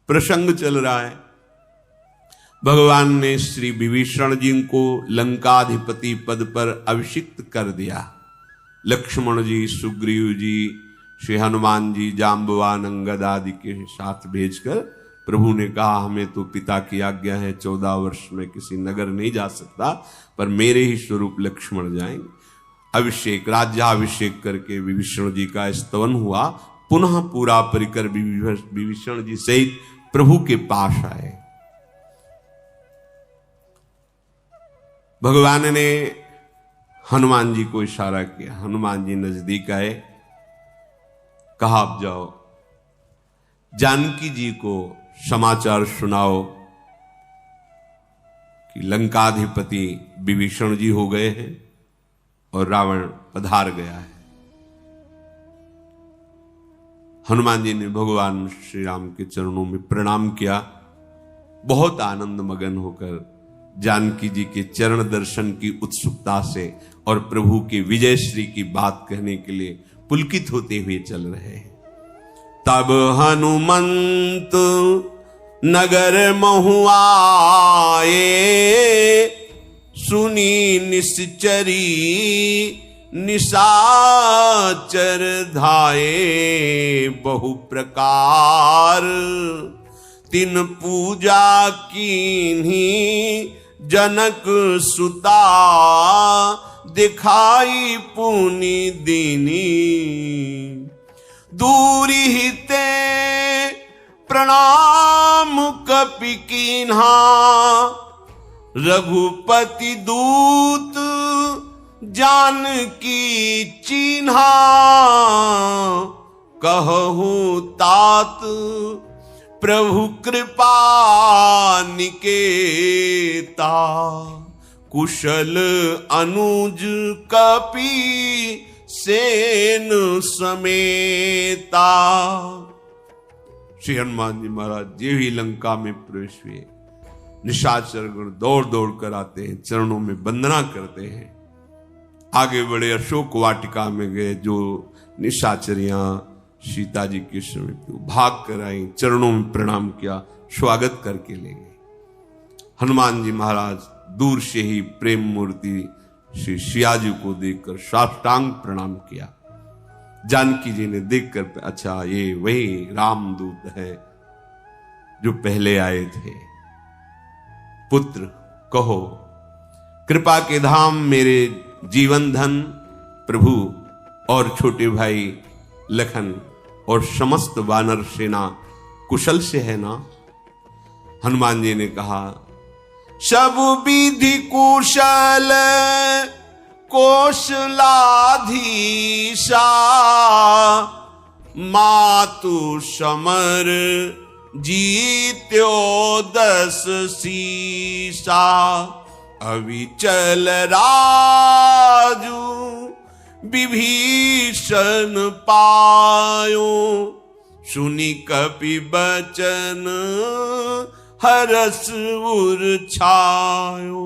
प्रसंग चल रहा है। भगवान ने श्री विभीषण जी को लंकाधिपति पद पर अभिषिक्त कर दिया। लक्ष्मण जी, सुग्रीव जी, श्री हनुमान जी, जाम्बवान, अंगद आदि के साथ भेजकर प्रभु ने कहा हमें तो पिता की आज्ञा है, 14 वर्ष में किसी नगर नहीं जा सकता, पर मेरे ही स्वरूप लक्ष्मण जाएंगे। अभिषेक, राज्याभिषेक करके विभीषण जी का स्तवन हुआ। पुनः पूरा परिकर विभीषण जी सहित प्रभु के पास आए। भगवान ने हनुमान जी को इशारा किया। हनुमान जी नजदीक आए, कहा आप जाओ, जानकी जी को समाचार सुनाओ कि लंकाधिपति विभीषण जी हो गए हैं और रावण पधार गया है। हनुमान जी ने भगवान श्री राम के चरणों में प्रणाम किया। बहुत आनंद मगन होकर जानकी जी के चरण दर्शन की उत्सुकता से और प्रभु के विजय श्री की बात कहने के लिए पुलकित होते हुए चल रहे हैं। तब हनुमंत नगर महुआए, सुनी निश्चरी निशाचर धाये, बहु प्रकार तिन पूजा कीन्ही, जनक सुता दिखाई पुनि दीनी। दूरी हिते प्रणाम कपि कीन्हा, रघुपति दूत जानकी चिन्हा। कहूँ तात प्रभु कृपा निकेता, कुशल अनुज कपि सेन समेता। श्री हनुमान जी महाराज ये भी लंका में प्रवेश हुए। निशाचर गण दौड़ दौड़ कर आते हैं, चरणों में वंदना करते हैं। आगे बढ़े, अशोक वाटिका में गए। जो निशाचरियां सीता जी के समय भाग कर आई, चरणों में प्रणाम किया, स्वागत करके ले गए। हनुमान जी महाराज दूर से ही प्रेम मूर्ति श्री सिया जी को देखकर साष्टांग प्रणाम किया। जानकी जी ने देखकर अच्छा ये वही रामदूत है जो पहले आए थे। पुत्र कहो, कृपा के धाम मेरे जीवन धन प्रभु और छोटे भाई लखन और समस्त वानर सेना कुशल से है ना? हनुमान जी ने कहा सब विधि कुशल कौशलाधीशा, मातु समर जीत्यो 10 शीशा। अविचल राजू विभीषण पायो, सुनि कपि बचन हरस उर छायो।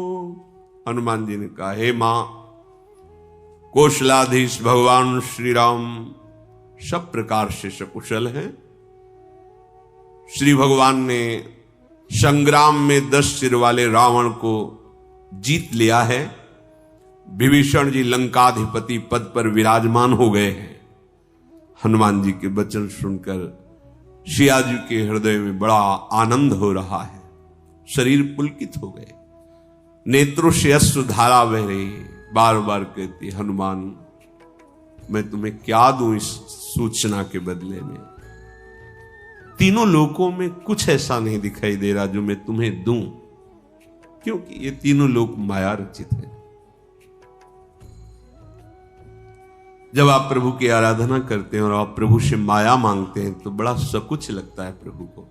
हनुमान जी ने कहा हे मां, कौशलाधीश भगवान श्री राम सब प्रकार से सकुशल हैं। श्री भगवान ने संग्राम में 10 सिर वाले रावण को जीत लिया है। विभीषण जी लंकाधिपति पद पर विराजमान हो गए हैं। हनुमान जी के वचन सुनकर सिया जी के हृदय में बड़ा आनंद हो रहा है। शरीर पुलकित हो गए, नेत्रों से अश्रु धारा बह रही है। बार बार कहती हनुमान मैं तुम्हें क्या दूं इस सूचना के बदले में? तीनों लोकों में कुछ ऐसा नहीं दिखाई दे रहा जो मैं तुम्हें दूं, क्योंकि ये तीनों लोक माया रचित है। जब आप प्रभु की आराधना करते हैं और आप प्रभु से माया मांगते हैं तो बड़ा सकुच लगता है प्रभु को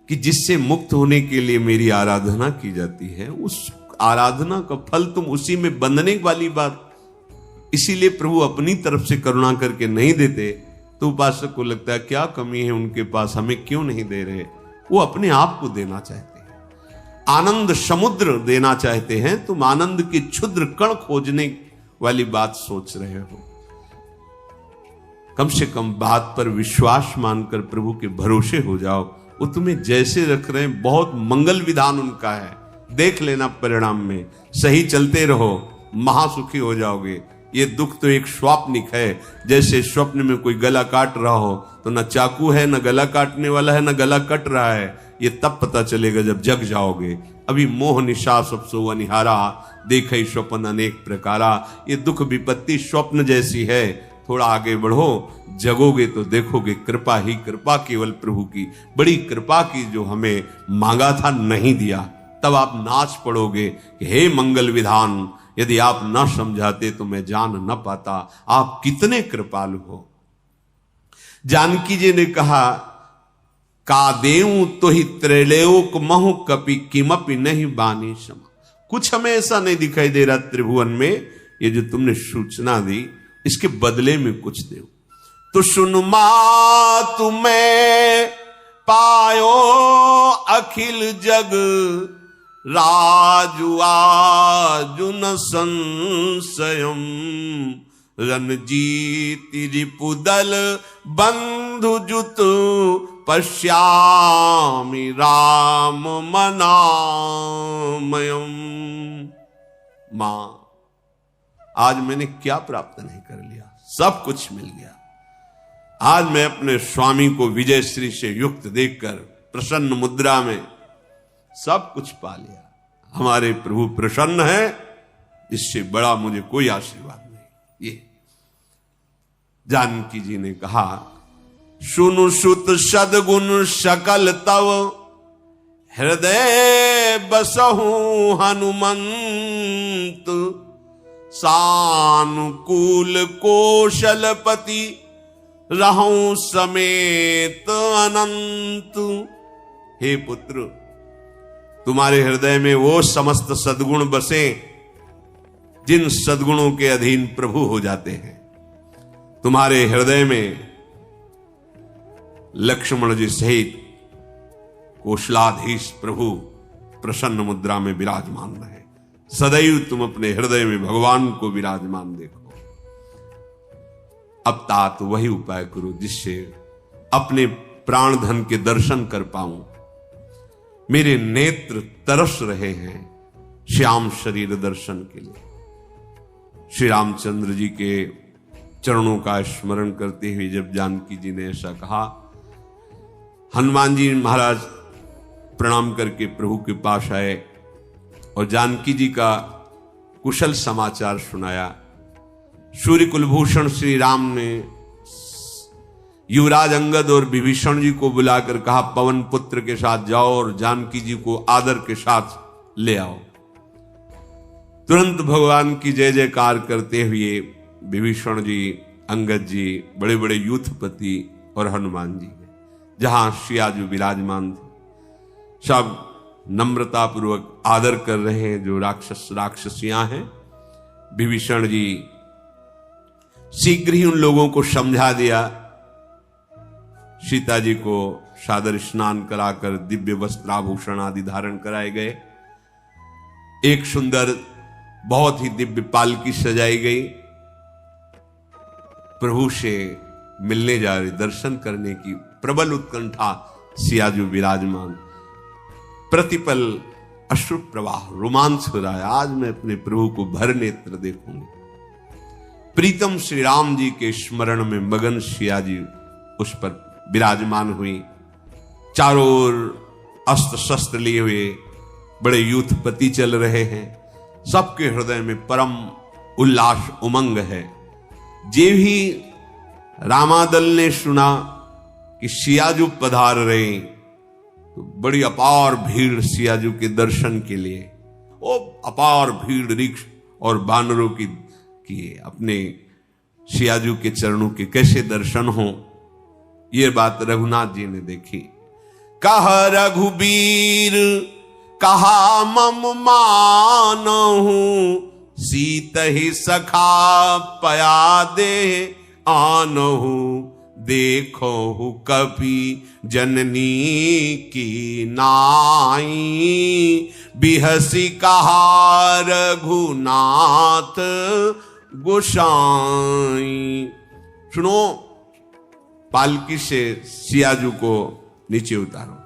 कि जिससे मुक्त होने के लिए मेरी आराधना की जाती है, उस आराधना का फल तुम उसी में बंधने वाली बात। इसीलिए प्रभु अपनी तरफ से करुणा करके नहीं देते तो उपासक को लगता है क्या कमी है उनके पास, हमें क्यों नहीं दे रहे। वो अपने आप को देना चाहते हैं, आनंद समुद्र देना चाहते हैं। तुम आनंद के क्षुद्र कण खोजने वाली बात सोच रहे हो। कम से कम बात पर विश्वास मानकर प्रभु के भरोसे हो जाओ, वो तुम्हें जैसे रख रहे हैं, बहुत मंगल विधान उनका है। देख लेना परिणाम में, सही चलते रहो, महासुखी हो जाओगे। ये दुख तो एक स्वाप्निक है, जैसे स्वप्न में कोई गला काट रहा हो तो न चाकू है, न गला काटने वाला है, न गला कट रहा है। ये तब पता चलेगा जब जग जाओगे। अभी मोह निशा सब सो अनिहारा, देखे स्वप्न अनेक प्रकारा। ये दुख विपत्ति स्वप्न जैसी है। थोड़ा आगे बढ़ो, जगोगे तो देखोगे कृपा ही कृपा, केवल प्रभु की बड़ी कृपा की, जो हमें मांगा था नहीं दिया। तब आप नाच पड़ोगे कि हे मंगल विधान, यदि आप न समझाते तो मैं जान न पाता, आप कितने कृपालु हो। जानकी जी ने कहा, का देऊं तो ही त्रैलोक महु कपि किमपि नहीं बानी समा। कुछ हमें ऐसा नहीं दिखाई दे रहा त्रिभुवन में, ये जो तुमने सूचना दी इसके बदले में कुछ दो। तो सुन मा तुम्हें पायो अखिल जग, राजु आजुन संशयम। रणजीति रिपुदल बंधु जुत, पश्यामि राम मनामयम। मां, आज मैंने क्या प्राप्त नहीं कर लिया, सब कुछ मिल गया। आज मैं अपने स्वामी को विजय श्री से युक्त देखकर प्रसन्न मुद्रा में सब कुछ पा लिया। हमारे प्रभु प्रसन्न है, इससे बड़ा मुझे कोई आशीर्वाद नहीं। ये जानकी जी ने कहा, सुनु सुत सदगुण सकल तव, हृदय बसहु हनुमंत। सानुकूल कौशलपति, रहूं समेत अनंत। हे पुत्र, तुम्हारे हृदय में वो समस्त सद्गुण बसे जिन सद्गुणों के अधीन प्रभु हो जाते हैं। तुम्हारे हृदय में लक्ष्मण जी सहित कौशलाधीश प्रभु प्रसन्न मुद्रा में विराजमान रहे। सदैव तुम अपने हृदय में भगवान को विराजमान देखो। अब तात वही उपाय करो जिससे अपने प्राण धन के दर्शन कर पाऊं। मेरे नेत्र तरस रहे हैं श्याम शरीर दर्शन के लिए। श्री रामचंद्र जी के चरणों का स्मरण करते हुए जब जानकी जी ने ऐसा कहा, हनुमान जी महाराज प्रणाम करके प्रभु के पास आए और जानकी जी का कुशल समाचार सुनाया। सूर्य कुलभूषण श्री राम ने युवराज अंगद और विभीषण जी को बुलाकर कहा, पवन पुत्र के साथ जाओ और जानकी जी को आदर के साथ ले आओ। तुरंत भगवान की जय जयकार करते हुए विभीषण जी, अंगद जी, बड़े बड़े यूथपति और हनुमान जी जहां श्रियाजू विराजमान थे, सब नम्रता पूर्वक आदर कर रहे हैं जो राक्षस राक्षसियां हैं। विभीषण जी शीघ्र ही उन लोगों को समझा दिया। सीता जी को सादर स्नान कराकर दिव्य वस्त्राभूषण आदि धारण कराए गए। एक सुंदर बहुत ही दिव्य पालकी सजाई गई। प्रभु से मिलने जा रहे, दर्शन करने की प्रबल उत्कंठा सियाजू विराजमान। प्रतिपल अश्रु प्रवाह, रोमांच हो रहा है। आज मैं अपने प्रभु को भर नेत्र देखूंगी। प्रीतम श्री राम जी के स्मरण में मगन सियाजी उस पर विराजमान हुई। चारों ओर अस्त्र शस्त्र लिए हुए बड़े यूथपति चल रहे हैं। सबके हृदय में परम उल्लास उमंग है। जे भी रामादल ने सुना कि सियाजू पधार रहे तो बड़ी अपार भीड़ सियाजू के दर्शन के लिए, वो अपार भीड़ रिक्ष और बानरों की अपने सियाजू के चरणों के कैसे दर्शन हो, ये बात रघुनाथ जी ने देखी। कह रघुबीर कहा मम मानहु, सीत ही सखा पया दे आनहु। देखो कपि जननी की नाई, बिहसी कहा रघुनाथ गोसाई। सुनो, पालकी से सियाजू को नीचे उतारो।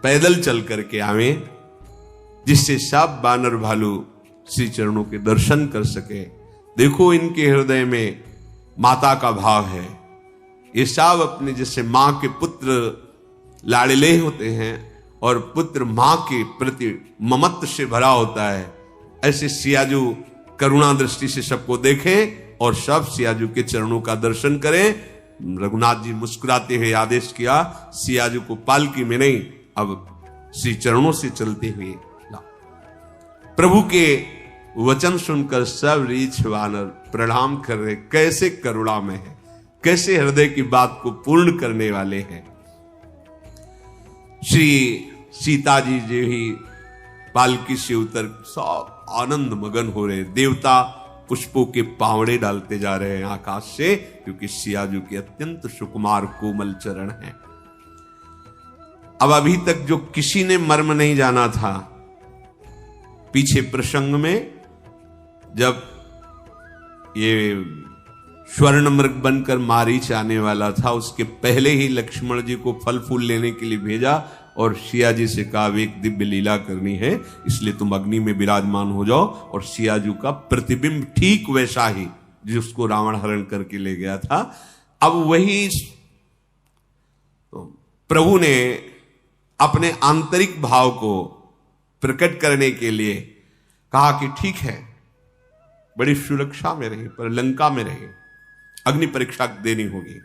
पैदल चल करके आवे, जिससे सब बानर भालू श्री चरणों के दर्शन कर सके। देखो इनके हृदय में माता का भाव है। ये सब अपने जैसे मां के पुत्र लाडले होते हैं और पुत्र मां के प्रति ममत्व से भरा होता है, ऐसे सियाजू करुणा दृष्टि से सबको देखें और सब सियाजू के चरणों का दर्शन करें। रघुनाथ जी मुस्कुराते हुए आदेश किया, सियाजू को पालकी में नहीं, अब श्री चरणों से चलते हुए लाओ। प्रभु के वचन सुनकर सब रीछ वानर प्रणाम कर रहे। कैसे करुणा में है, कैसे हृदय की बात को पूर्ण करने वाले हैं। श्री सीता जी जो ही पालकी से उतर सब आनंद मगन हो रहे। देवता पुष्पों के पावड़े डालते जा रहे हैं आकाश से, क्योंकि सियाजू के अत्यंत सुकुमार कोमल चरण हैं। अब अभी तक जो किसी ने मर्म नहीं जाना था, पीछे प्रसंग में जब ये स्वर्ण मृग बनकर मारीच आने वाला था, उसके पहले ही लक्ष्मण जी को फल फूल लेने के लिए भेजा और सिया जी से कहा एक दिव्य लीला करनी है, इसलिए तुम अग्नि में विराजमान हो जाओ। और सियाजू का प्रतिबिंब ठीक वैसा ही जिसको रावण हरण करके ले गया था। अब वही तो प्रभु ने अपने आंतरिक भाव को प्रकट करने के लिए कहा कि ठीक है, बड़ी सुरक्षा में रहे पर लंका में रहे, अग्नि परीक्षा देनी होगी।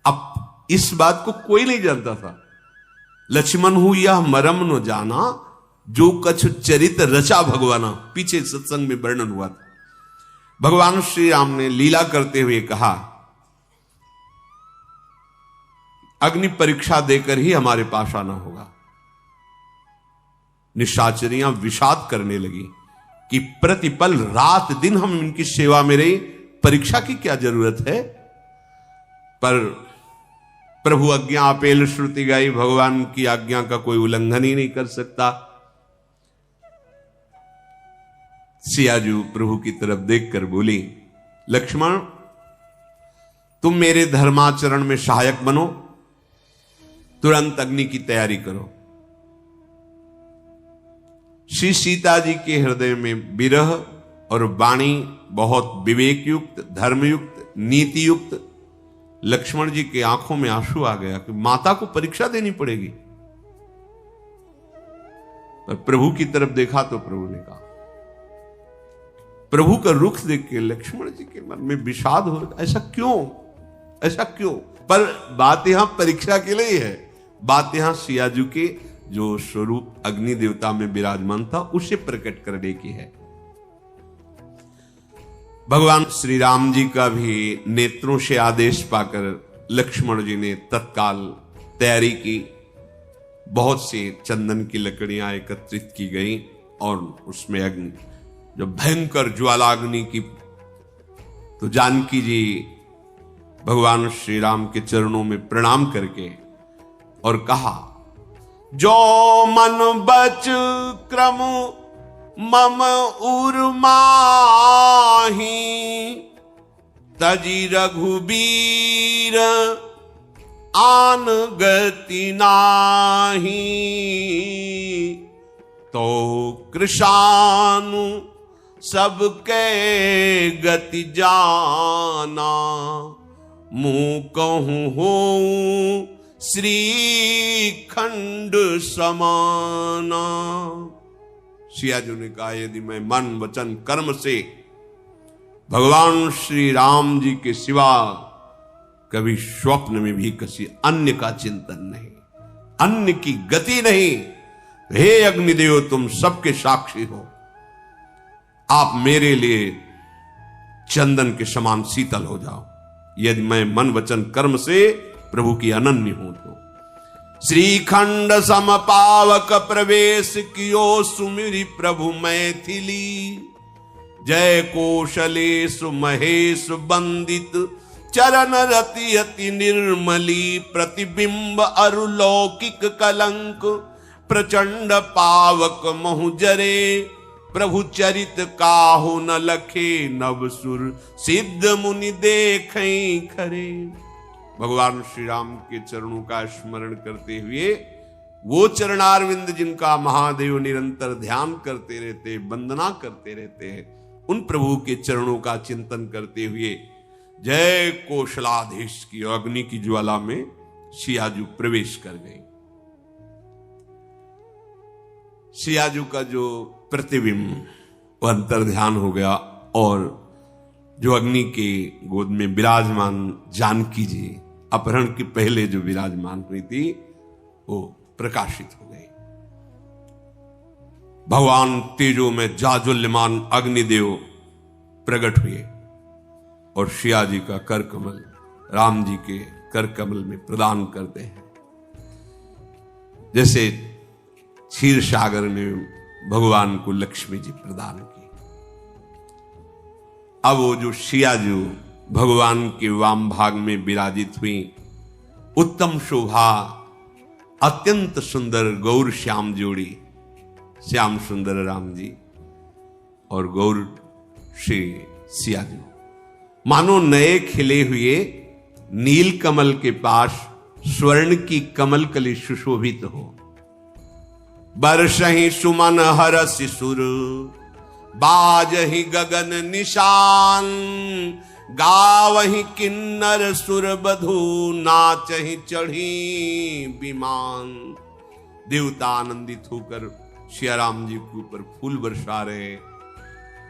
अब इस बात को कोई नहीं जानता था। लक्ष्मण हूं यह मरम न जाना, जो कछु चरित रचा भगवाना, पीछे सत्संग में वर्णन हुआ था। भगवान श्री राम ने लीला करते हुए कहा, अग्नि परीक्षा देकर ही हमारे पास आना होगा। निशाचरियां विषाद करने लगी कि प्रतिपल रात दिन हम इनकी सेवा में रहे, परीक्षा की क्या जरूरत है। पर प्रभु आज्ञा अपेल श्रुति गाई, भगवान की आज्ञा का कोई उल्लंघन ही नहीं कर सकता। सियाजू प्रभु की तरफ देखकर बोली, लक्ष्मण तुम मेरे धर्माचरण में सहायक बनो, तुरंत अग्नि की तैयारी करो। श्री सीता जी के हृदय में विरह और वाणी बहुत विवेक युक्त, धर्मयुक्त, नीति युक्त। लक्ष्मण जी के आंखों में आंसू आ गया कि माता को परीक्षा देनी पड़ेगी। पर प्रभु की तरफ देखा तो प्रभु ने कहा, प्रभु का रुख देख के लक्ष्मण जी के मन में विषाद हो रहा, ऐसा क्यों, ऐसा क्यों। पर बात यहां परीक्षा के लिए है, बात यहां सियाजू के जो स्वरूप अग्नि देवता में विराजमान था उसे प्रकट करने की है। भगवान श्री राम जी का भी नेत्रों से आदेश पाकर लक्ष्मण जी ने तत्काल तैयारी की। बहुत सी चंदन की लकड़ियां एकत्रित की गई और उसमें अग्नि, जब भयंकर ज्वालाग्नि की, तो जानकी जी भगवान श्री राम के चरणों में प्रणाम करके और कहा, जो मन बच क्रम मम उर्माही, तजी रघुबीर आन गति नाही, तो कृशानु सबके गति जाना, मुँह कहूँ हो श्री खंड समाना। सियाजू ने कहा, यदि मैं मन वचन कर्म से भगवान श्री राम जी के सिवा कभी स्वप्न में भी किसी अन्य का चिंतन नहीं, अन्य की गति नहीं, हे अग्निदेव तुम सबके साक्षी हो, आप मेरे लिए चंदन के समान शीतल हो जाओ, यदि मैं मन वचन कर्म से प्रभु की अनन्य हूं तो। श्रीखंड समपावक प्रवेश कियो सुमिरि प्रभु मैथिली, जय कोशलेश महेश बंदित चरण रति अति निर्मली, प्रतिबिंब अरुलौकिक कलंक प्रचंड पावक महु जरे, प्रभु चरित काहु न लखे नवसुर सिद्ध मुनि देखें खरे। भगवान श्री राम के चरणों का स्मरण करते हुए वो चरणारविंद जिनका महादेव निरंतर ध्यान करते रहते, वंदना करते रहते हैं, उन प्रभु के चरणों का चिंतन करते हुए जय कोशलाधीश की अग्नि की ज्वाला में सियाजू प्रवेश कर गए। सियाजू का जो प्रतिबिंब वो अंतर ध्यान हो गया और जो अग्नि के गोद में विराजमान जानकी जी अपहरण के पहले जो विराजमान हुई थी वो प्रकाशित हो गई। भगवान तेजो में जाजुल्यमान अग्निदेव प्रकट हुए और सिया जी का कर कमल राम जी के कर कमल में प्रदान करते हैं। जैसे क्षीर सागर ने भगवान को लक्ष्मी जी प्रदान की। अब वो जो सियाजू भगवान के वाम भाग में विराजित हुई, उत्तम शोभा, अत्यंत सुंदर गौर श्याम जोड़ी, श्याम सुंदर राम जी और गौर श्री सियाजू, मानो नए खिले हुए नील कमल के पास स्वर्ण की कमल कली सुशोभित हो। बरसहि सुमन हरसि सुर, बाजहि गगन निशान, गावहि किन्नर सुर बधू, नाचहि चढ़ी विमान। देवता आनंदित होकर सिया राम जी के ऊपर फूल बरसा रहे,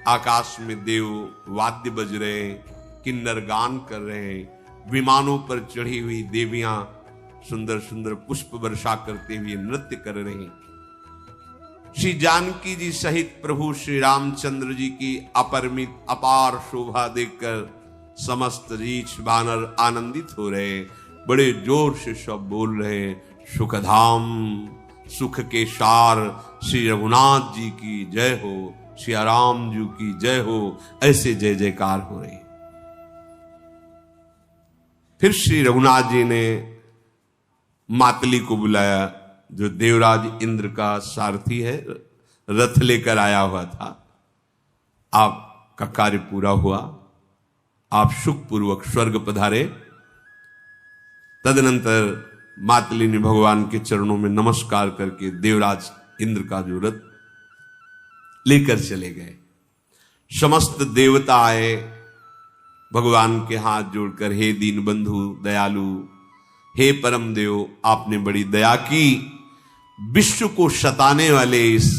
आकाश में देव वाद्य बज रहे, किन्नर गान कर रहे, विमानों पर चढ़ी हुई देवियां सुंदर सुंदर पुष्प वर्षा करते हुए नृत्य कर रही। श्री जानकी जी सहित प्रभु श्री रामचंद्र जी की अपरिमित अपार शोभा देखकर समस्त रीछ वानर आनंदित हो रहे, बड़े जोर से सब बोल रहे, सुखधाम सुख के सार श्री रघुनाथ जी की जय हो, श्री राम जी की जय हो, ऐसे जय जयकार हो रहे। फिर श्री रघुनाथ जी ने मातली को बुलाया, जो देवराज इंद्र का सारथी है, रथ लेकर आया हुआ था। आपका कार्य पूरा हुआ, आप सुखपूर्वक स्वर्ग पधारे। तदनंतर मातली ने भगवान के चरणों में नमस्कार करके देवराज इंद्र का जो रथ लेकर चले गए। समस्त देवता आए भगवान के हाथ जोड़कर, हे दीन बंधु दयालु, हे परम देव, आपने बड़ी दया की, विश्व को सताने वाले इस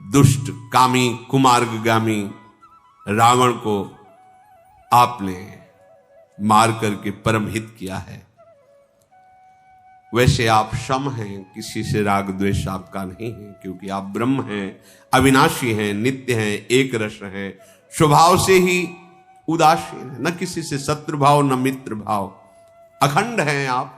दुष्ट कामी कुमार्गगामी रावण को आपने मार करके परम हित किया है। वैसे आप सम हैं, किसी से राग द्वेष आपका नहीं है, क्योंकि आप ब्रह्म हैं, अविनाशी हैं, नित्य हैं, एक रस हैं, स्वभाव से ही उदासीन है, न किसी से शत्रु भाव न मित्र भाव, अखंड हैं आप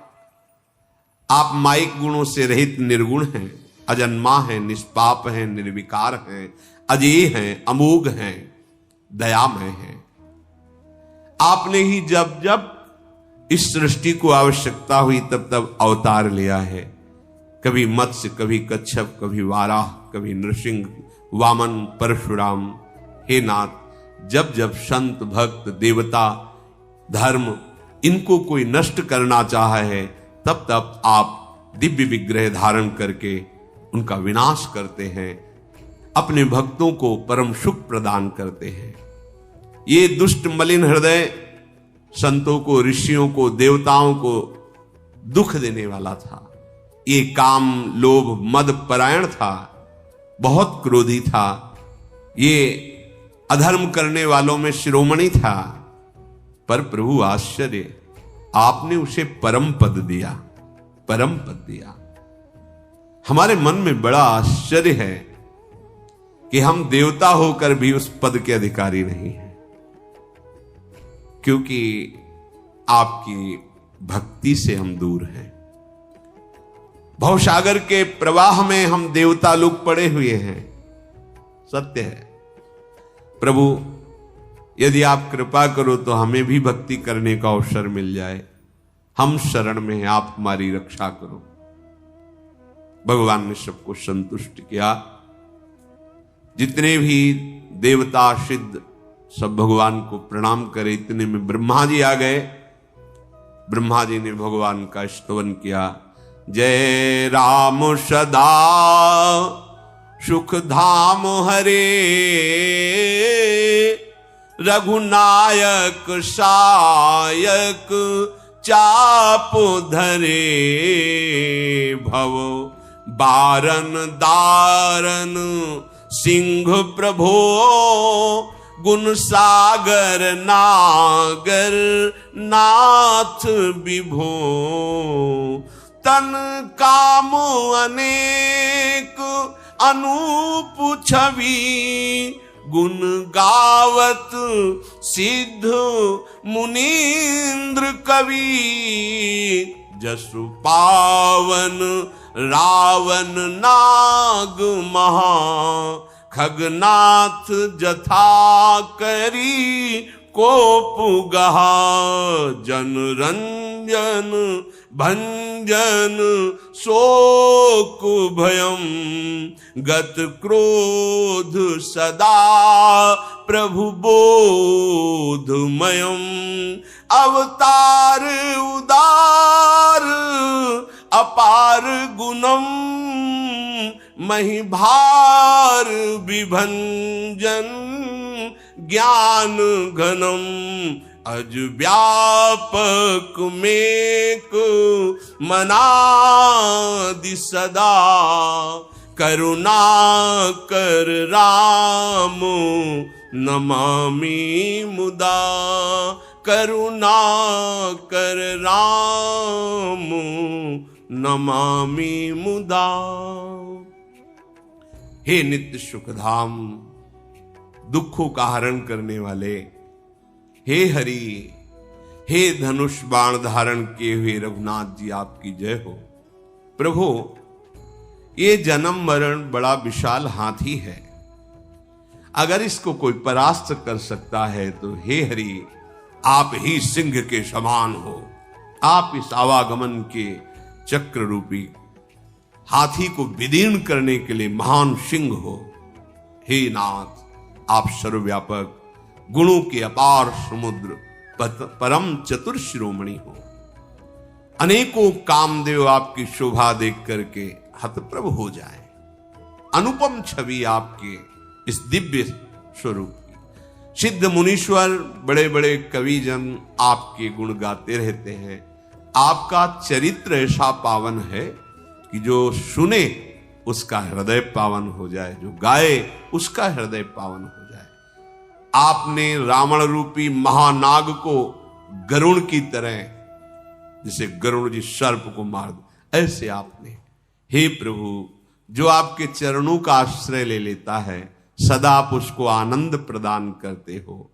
माइक गुणों से रहित निर्गुण हैं, अजन्मा हैं, निष्पाप हैं, निर्विकार हैं, अजेय हैं, अमोघ हैं, दयामय हैं। आपने ही जब जब इस सृष्टि को आवश्यकता हुई तब तब अवतार लिया है, कभी मत्स्य, कभी कच्छप, कभी वाराह, कभी नृसिंह, वामन, परशुराम। हे नाथ, जब जब संत भक्त देवता धर्म इनको कोई नष्ट करना चाहा है, तब तब आप दिव्य विग्रह धारण करके उनका विनाश करते हैं, अपने भक्तों को परम सुख प्रदान करते हैं। ये दुष्ट मलिन हृदय संतों को, ऋषियों को, देवताओं को दुख देने वाला था। ये काम लोभ मद परायण था, बहुत क्रोधी था, ये अधर्म करने वालों में शिरोमणि था। पर प्रभु आश्चर्य, आपने उसे परम पद दिया, परम पद दिया। हमारे मन में बड़ा आश्चर्य है कि हम देवता होकर भी उस पद के अधिकारी नहीं हैं, क्योंकि आपकी भक्ति से हम दूर हैं। भवसागर के प्रवाह में हम देवता लोग पड़े हुए हैं। सत्य है प्रभु, यदि आप कृपा करो तो हमें भी भक्ति करने का अवसर मिल जाए। हम शरण में हैं, आप हमारी रक्षा करो। भगवान ने सबको संतुष्ट किया। जितने भी देवता सिद्ध सब भगवान को प्रणाम करे। इतने में ब्रह्मा जी आ गए। ब्रह्मा जी ने भगवान का स्तवन किया, जय राम सदा सुख धाम हरे, रघुनायक सायक चाप धरे, भव बारन दारन सिंह प्रभो, गुण सागर नागर नाथ विभो, तन काम अनेक अनूप छवि, गुण गावत सिद्ध मुनीन्द्र कवि, जसु पावन रावण नाग महा, खगनाथ जथा करी कोप गहा, जन रंजन भंजन शोक भयम, गत क्रोध सदा प्रभु बोधमयम, अवतार उदार अपार गुणम, महिभार विभंजन ज्ञान घनम, अज व्यापक मेक मनादि सदा, करुणा कर राम नमामि मुदा, करुणा कर राम नमामि मुदा। हे नित्य सुखधाम, दुखों का हरण करने वाले, हे हरि, हे धनुष बाण धारण किए हुए रघुनाथ जी आपकी जय हो। प्रभु, ये जन्म मरण बड़ा विशाल हाथी है, अगर इसको कोई परास्त कर सकता है तो हे हरि, आप ही सिंह के समान हो। आप इस आवागमन के चक्र रूपी हाथी को विदीर्ण करने के लिए महान सिंह हो। हे नाथ, आप सर्वव्यापक, गुणों के अपार समुद्र, परम चतुर शिरोमणि हो। अनेकों कामदेव आपकी शोभा देख करके हतप्रभ हो जाए। अनुपम छवि आपके इस दिव्य स्वरूप की। सिद्ध मुनीश्वर, बड़े बड़े कविजन आपके गुण गाते रहते हैं। आपका चरित्र ऐसा पावन है कि जो सुने उसका हृदय पावन हो जाए, जो गाए उसका हृदय पावन हो जाए। आपने रावण रूपी महानाग को गरुण की तरह, जिसे गरुण जी सर्प को मार दो, ऐसे आपने, हे प्रभु, जो आपके चरणों का आश्रय ले लेता है, सदा आप उसको आनंद प्रदान करते हो।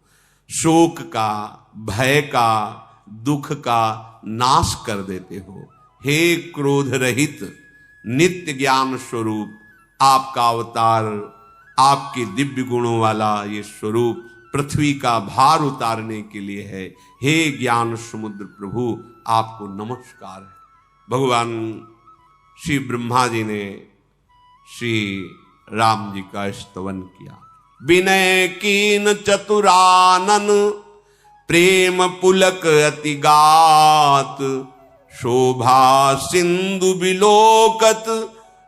शोक का, भय का, दुख का नाश कर देते हो। हे क्रोध रहित नित्य ज्ञान स्वरूप, आपका अवतार, आपके दिव्य गुणों वाला ये स्वरूप पृथ्वी का भार उतारने के लिए है। हे ज्ञान समुद्र प्रभु, आपको नमस्कार है। भगवान श्री ब्रह्मा जी ने श्री राम जी का स्तवन किया। विनय कीन चतुरानन, प्रेम पुलक अति गात, शोभा सिंधु बिलोकत,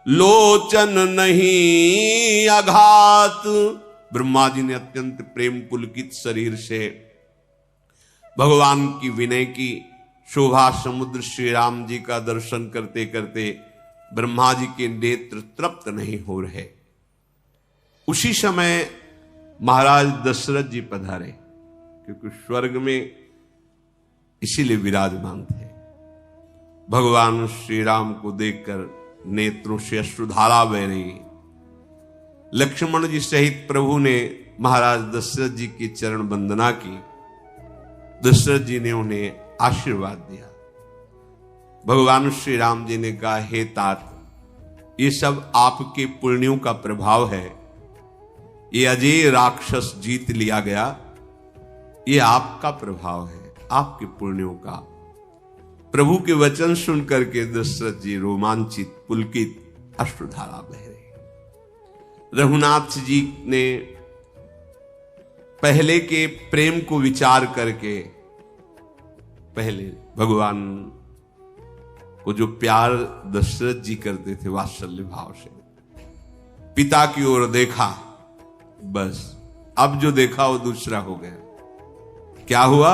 लोचन नहीं आघात। ब्रह्मा जी ने अत्यंत प्रेम पुलकित शरीर से भगवान की विनय की शोभा समुद्र श्री राम जी का दर्शन करते करते ब्रह्मा जी के नेत्र तृप्त नहीं हो रहे। उसी समय महाराज दशरथ जी पधारे, क्योंकि स्वर्ग में इसीलिए विराजमान थे। भगवान श्री राम को देखकर नेत्रों से अश्रुधारा बह रही। लक्ष्मण जी सहित प्रभु ने महाराज दशरथ जी की चरण वंदना की। दशरथ जी ने उन्हें आशीर्वाद दिया। भगवान श्री राम जी ने कहा, हे तात, ये सब आपके पुण्यों का प्रभाव है। ये अजय राक्षस जीत लिया गया, ये आपका प्रभाव है, आपके पुण्यों का। प्रभु के वचन सुन करके दशरथ जी रोमांचित, पुलकित, अश्रुधारा बह रही। रघुनाथ जी ने पहले के प्रेम को विचार करके पहले भगवान वो जो प्यार दशरथ जी करते थे वात्सल्य भाव से, पिता की ओर देखा, बस अब जो देखा वो दूसरा हो गया। क्या हुआ?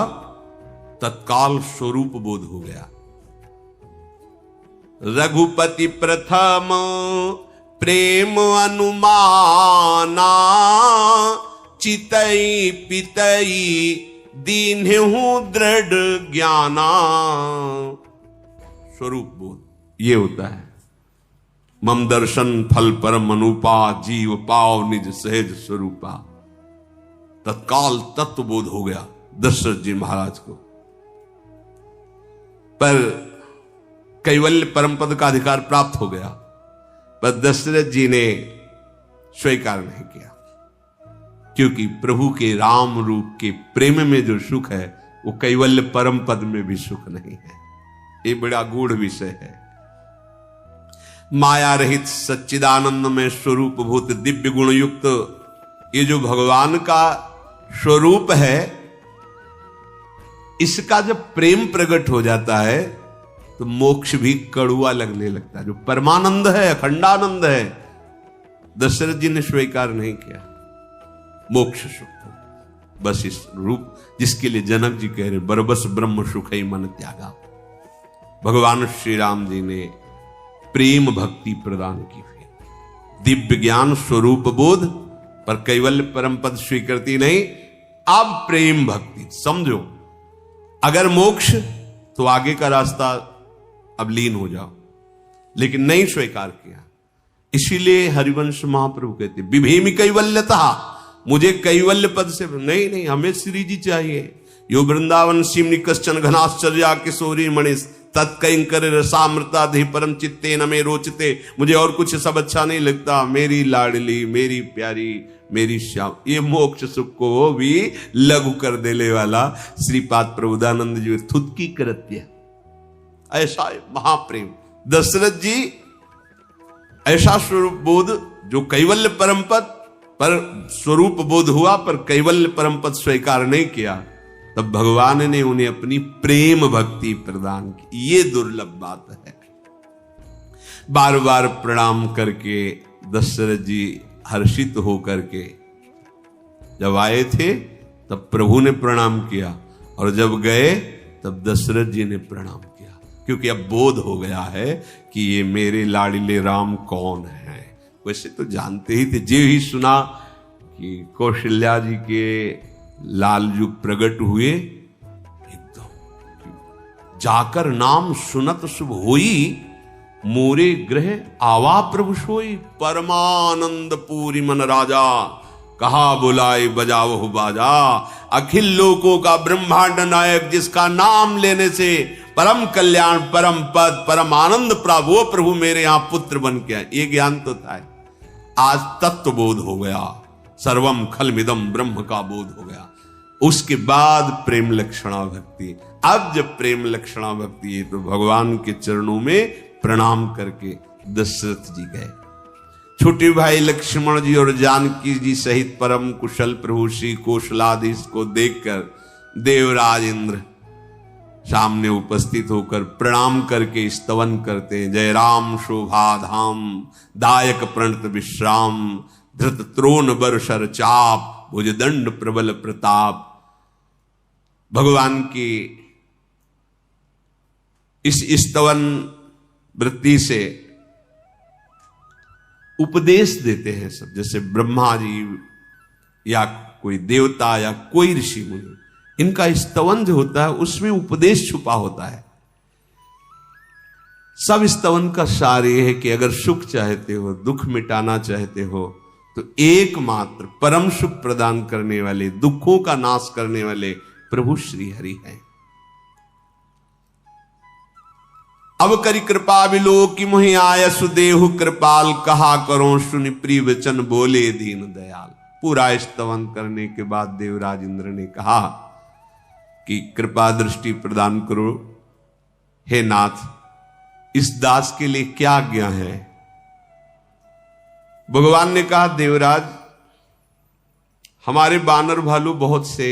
तत्काल स्वरूप बोध हो गया। रघुपति प्रथम प्रेम अनुमाना, चितई पितई दीन्हु दृढ़ ज्ञाना। स्वरूप बोध ये होता है। मम दर्शन फल परम अनुपा, जीव पाव निज सहज स्वरूपा। तत्काल तत्व बोध हो गया दशरथ जी महाराज को। पर कैवल्य परम पद का अधिकार प्राप्त हो गया, पर दशरथ जी ने स्वीकार नहीं किया, क्योंकि प्रभु के राम रूप के प्रेम में जो सुख है वो कैवल्य परम पद में भी सुख नहीं है। ये बड़ा गूढ़ विषय है। माया रहित सच्चिदानंद में स्वरूप भूत दिव्य गुण युक्त ये जो भगवान का स्वरूप है, इसका जब प्रेम प्रकट हो जाता है तो मोक्ष भी कड़ुआ लगने लगता है। जो परमानंद है, अखंडानंद है, दशरथ जी ने स्वीकार नहीं किया। मोक्ष सुख को बस इस रूप जिसके लिए जनक जी कह रहे बरबस ब्रह्म सुख ही मन त्यागा। भगवान श्री राम जी ने प्रेम भक्ति प्रदान की हुई, दिव्य ज्ञान स्वरूप बोध, पर कैवल्य परम पद स्वीकृति नहीं। अब प्रेम भक्ति समझो, अगर मोक्ष तो आगे का रास्ता अब लीन हो जाओ, लेकिन नहीं स्वीकार किया। इसीलिए हरिवंश महाप्रभु कहते विभेमि कैवल्यता, मुझे कैवल्य पद से नहीं, हमें श्री जी चाहिए। यो वृंदावन सीमनि कश्चन घनाश्चर्या किशोरी मणिस तत्कैंकर रसामृता धि परम चित्ते न में रोचते। मुझे और कुछ सब अच्छा नहीं लगता, मेरी लाडली, मेरी प्यारी, मेरी श्याम। ये मोक्ष सुख को भी लघु कर देने वाला श्रीपाद प्रबोधानंद जी थुतकी कृत्य, ऐसा महाप्रेम। दशरथ जी ऐसा स्वरूप बोध जो कैवल्य परम पद पर स्वरूप बोध हुआ, पर कैवल्य परम पद स्वीकार नहीं किया, तब भगवान ने उन्हें अपनी प्रेम भक्ति प्रदान की। ये दुर्लभ बात है। बार बार प्रणाम करके दशरथ जी हर्षित होकर के जब आए थे तब प्रभु ने प्रणाम किया, और जब गए तब दशरथ जी ने प्रणाम किया, क्योंकि अब बोध हो गया है कि ये मेरे लाडले राम कौन है। वैसे तो जानते ही थे, जे ही सुना कि कौशल्या जी के लाल युग प्रकट हुए, एकदम जाकर नाम सुनत शुभ होई, मोरे ग्रह आवा प्रभु सोई। परमानंद पूरी मन राजा, कहा बुलाए बजाओ बाजा। अखिल लोकों का ब्रह्मांड नायक, जिसका नाम लेने से परम कल्याण, परम पद, परम आनंद प्राप्त, वो प्रभु मेरे यहां पुत्र बन के आए। ये ज्ञान तो था। आज तत्व बोध हो गया, सर्वम खलमिदम ब्रह्म का बोध हो गया। उसके बाद प्रेम लक्षणा भक्ति। अब जब प्रेम लक्षणा भक्ति है तो भगवान के चरणों में प्रणाम करके दशरथ जी गए। छोटे भाई लक्ष्मण जी और जानकी जी सहित परम कुशल प्रभु श्री कौशलाधीश को देखकर देवराज इंद्र सामने उपस्थित होकर प्रणाम करके स्तवन करते हैं। जय राम शोभा धाम, दायक प्रणत विश्राम, धृत त्रोण बरसर चाप, भुजदंड प्रबल प्रताप। भगवान की इस स्तवन वृत्ति से उपदेश देते हैं सब, जैसे ब्रह्मा जी या कोई देवता या कोई ऋषि मुनि, इनका स्तवन जो होता है उसमें उपदेश छुपा होता है। सब स्तवन का सार यह है कि अगर सुख चाहते हो, दुख मिटाना चाहते हो, तो एकमात्र परम सुख प्रदान करने वाले, दुखों का नाश करने वाले प्रभु श्री हरि हैं। अब करी कृपा बिलो कि मुहि आय सुदेहु कृपाल, कहा करो सुनि प्रिय वचन बोले दीन दयाल। पूरा स्तवन करने के बाद देवराज इंद्र ने कहा कि कृपा दृष्टि प्रदान करो, हे नाथ, इस दास के लिए क्या आज्ञा है। भगवान ने कहा, देवराज, हमारे बानर भालू बहुत से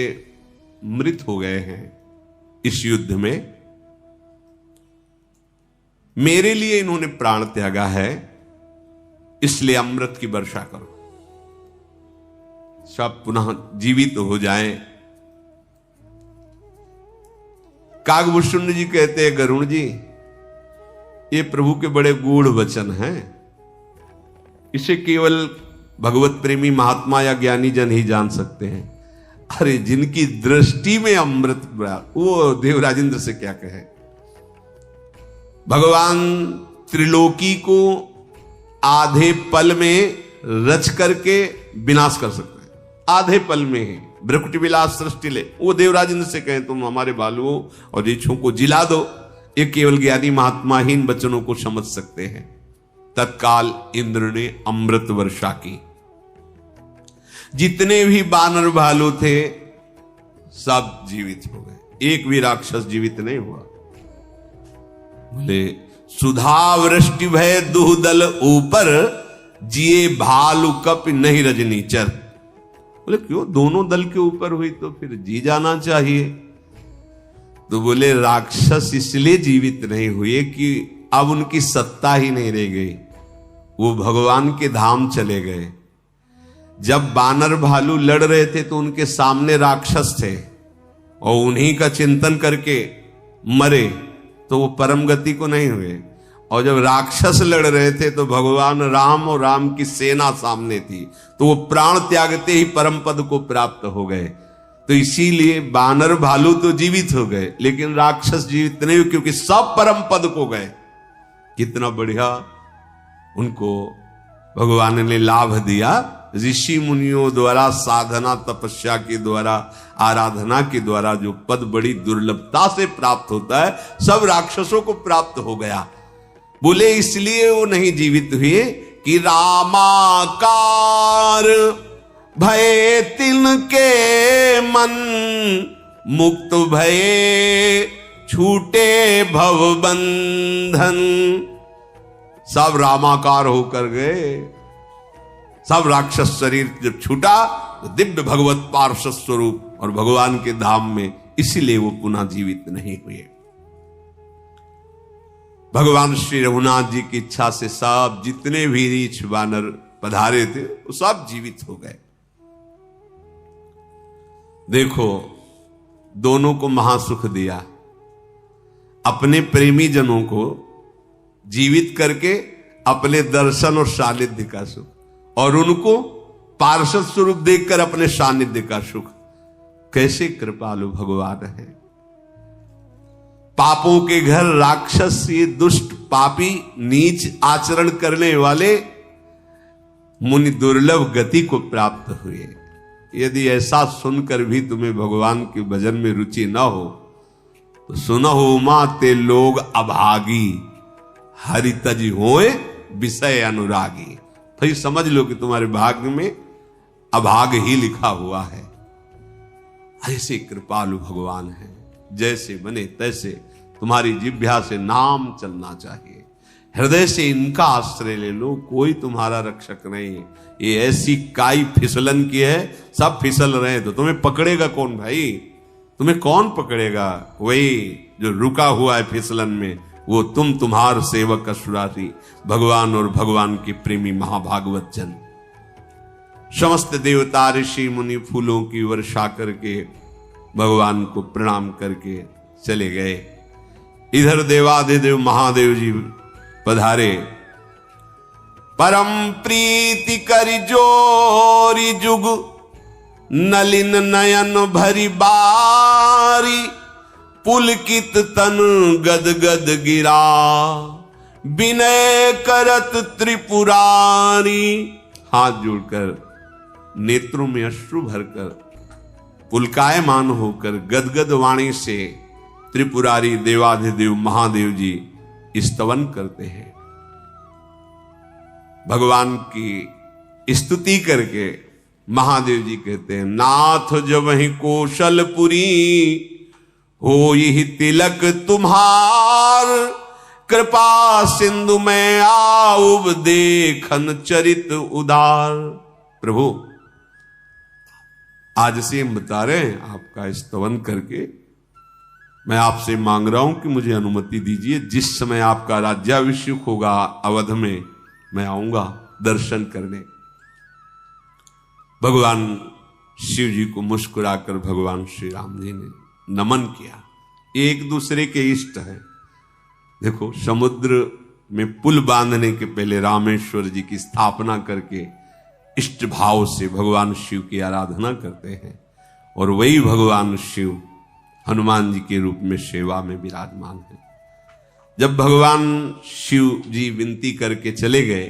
मृत हो गए हैं इस युद्ध में, मेरे लिए इन्होंने प्राण त्यागा है, इसलिए अमृत की वर्षा करो, सब पुनः जीवित हो जाएं। कागभूषण जी कहते हैं, गरुण जी ये प्रभु के बड़े गूढ़ वचन हैं, इसे केवल भगवत प्रेमी महात्मा या ज्ञानी जन ही जान सकते हैं। अरे जिनकी दृष्टि में अमृत, वो देवराजेंद्र से क्या कहे। भगवान त्रिलोकी को आधे पल में रच करके विनाश कर सकते हैं, आधे पल में ही। भ्रकुटी विलास सृष्टि ले, वो देवराजेंद्र से कहें तुम हमारे बालुओं और रीछों को जिला दो, ये केवल ज्ञानी महात्मा ही इन वचनों को समझ सकते हैं। तत्काल इंद्र ने अमृत वर्षा की। जितने भी बानर भालू थे सब जीवित हो गए, एक भी राक्षस जीवित नहीं हुआ। बोले सुधा वृष्टि भय दुहदल ऊपर, जिए भालू कप नहीं रजनीचर। बोले क्यों, दोनों दल के ऊपर हुई तो फिर जी जाना चाहिए। तो बोले राक्षस इसलिए जीवित नहीं हुए कि अब उनकी सत्ता ही नहीं रह गई, वो भगवान के धाम चले गए। जब बानर भालू लड़ रहे थे तो उनके सामने राक्षस थे और उन्हीं का चिंतन करके मरे, तो वो परम गति को नहीं हुए। और जब राक्षस लड़ रहे थे तो भगवान राम और राम की सेना सामने थी, तो वो प्राण त्यागते ही परम पद को प्राप्त हो गए। तो इसीलिए बानर भालू तो जीवित हो गए, लेकिन राक्षस जीवित नहीं हुए, क्योंकि सब परम पद को गए। कितना बढ़िया उनको भगवान ने लाभ दिया। ऋषि मुनियों द्वारा साधना तपस्या के द्वारा आराधना के द्वारा जो पद बड़ी दुर्लभता से प्राप्त होता है, सब राक्षसों को प्राप्त हो गया। बोले इसलिए वो नहीं जीवित हुए कि रामाकार भय तिनके मन, मुक्त भये छूटे भव बंधन। सब रामाकार होकर गए, सब राक्षस शरीर जब छूटा तो दिव्य भगवत पार्षद स्वरूप और भगवान के धाम में, इसीलिए वो पुनः जीवित नहीं हुए। भगवान श्री रघुनाथ जी की इच्छा से सब जितने भी रीछ बानर पधारे थे वो सब जीवित हो गए। देखो दोनों को महासुख दिया, अपने प्रेमी जनों को जीवित करके अपने दर्शन और सानिध्य का सुख, और उनको पार्षद स्वरूप देखकर अपने सानिध्य का सुख। कैसे कृपालु भगवान है। पापों के घर राक्षस, ये दुष्ट पापी नीच आचरण करने वाले मुनि दुर्लभ गति को प्राप्त हुए। यदि ऐसा सुनकर भी तुम्हें भगवान के भजन में रुचि न हो तो सुनहु माते लोग अभागी, हरि तज होए विषय अनुरागी। फिर समझ लो कि तुम्हारे भाग्य में अभाग ही लिखा हुआ है। ऐसे कृपालु भगवान है, जैसे बने तैसे तुम्हारी जिह्वा से नाम चलना चाहिए। हृदय से इनका आश्रय ले लो, कोई तुम्हारा रक्षक नहीं। ये ऐसी काई फिसलन की है, सब फिसल रहे हैं, तो तुम्हें पकड़ेगा कौन भाई? तुम्हें कौन पकड़ेगा? वही जो रुका हुआ है फिसलन में, वो तुम्हार सेवक असुरारी भगवान और भगवान के प्रेमी महाभागवत जन। समस्त देवता ऋषि मुनि फूलों की वर्षा करके भगवान को प्रणाम करके चले गए। इधर देवाधिदेव महादेव जी पधारे। परम प्रीति करि जोरी जुग, नलिन नयन भरी बारी, पुलकित तन गद गद गिरा, विनय करत त्रिपुरारी। हाथ जोड़कर नेत्रों में अश्रु भरकर पुलकायमान होकर गदगद वाणी से त्रिपुरारी देवाधिदेव महादेव जी स्तवन करते हैं। भगवान की स्तुति करके महादेव जी कहते हैं, नाथ जब ही कौशलपुरी हो यही तिलक तुम्हार, कृपा सिंधु में आउब देखन चरित उदार। प्रभु आज से हम बता रहे हैं आपका स्तवन करके मैं आपसे मांग रहा हूं कि मुझे अनुमति दीजिए, जिस समय आपका राज्याभिषेक होगा अवध में, मैं आऊंगा दर्शन करने। भगवान शिव जी को मुस्कुराकर भगवान श्री राम जी ने नमन किया। एक दूसरे के इष्ट हैं। देखो, समुद्र में पुल बांधने के पहले रामेश्वर जी की स्थापना करके इष्ट भाव से भगवान शिव की आराधना करते हैं, और वही भगवान शिव हनुमान जी के रूप में सेवा में विराजमान है। जब भगवान शिव जी विनती करके चले गए,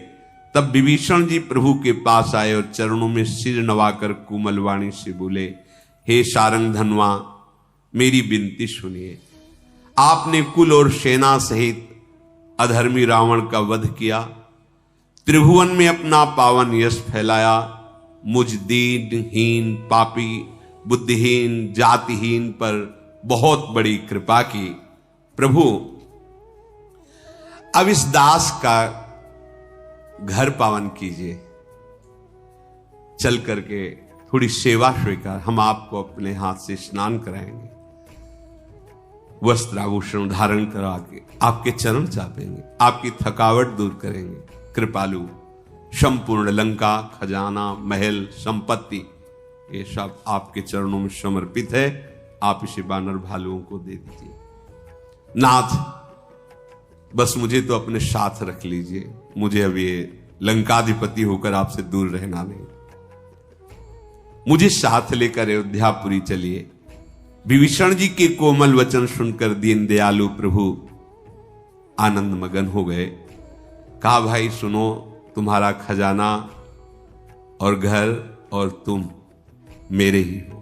तब विभीषण जी प्रभु के पास आए और चरणों में सिर नवाकर कोमल वाणी से बोले, हे सारंग धनवा, मेरी विनती सुनिए। आपने कुल और सेना सहित अधर्मी रावण का वध किया, त्रिभुवन में अपना पावन यश फैलाया, मुझ दीनहीन पापी बुद्धिहीन जातिहीन पर बहुत बड़ी कृपा की। प्रभु, अब इस दास का घर पावन कीजिए, चल करके थोड़ी सेवा स्वीकार, हम आपको अपने हाथ से स्नान कराएंगे, वस्त्र आभूषण धारण करा के आपके चरण चापेंगे, आपकी थकावट दूर करेंगे। कृपालु, संपूर्ण लंका, खजाना, महल, संपत्ति, ये सब आपके चरणों में समर्पित है। आप इसे बानर भालुओं को दे दीजिए। नाथ, बस मुझे तो अपने साथ रख लीजिए, मुझे अब ये लंकाधिपति होकर आपसे दूर रहना नहीं, मुझे साथ लेकर अयोध्यापुरी चलिए। विभीषण जी के कोमल वचन सुनकर दीन दयालु प्रभु आनंद मगन हो गए। कहा, भाई सुनो, तुम्हारा खजाना और घर और तुम मेरे ही हो,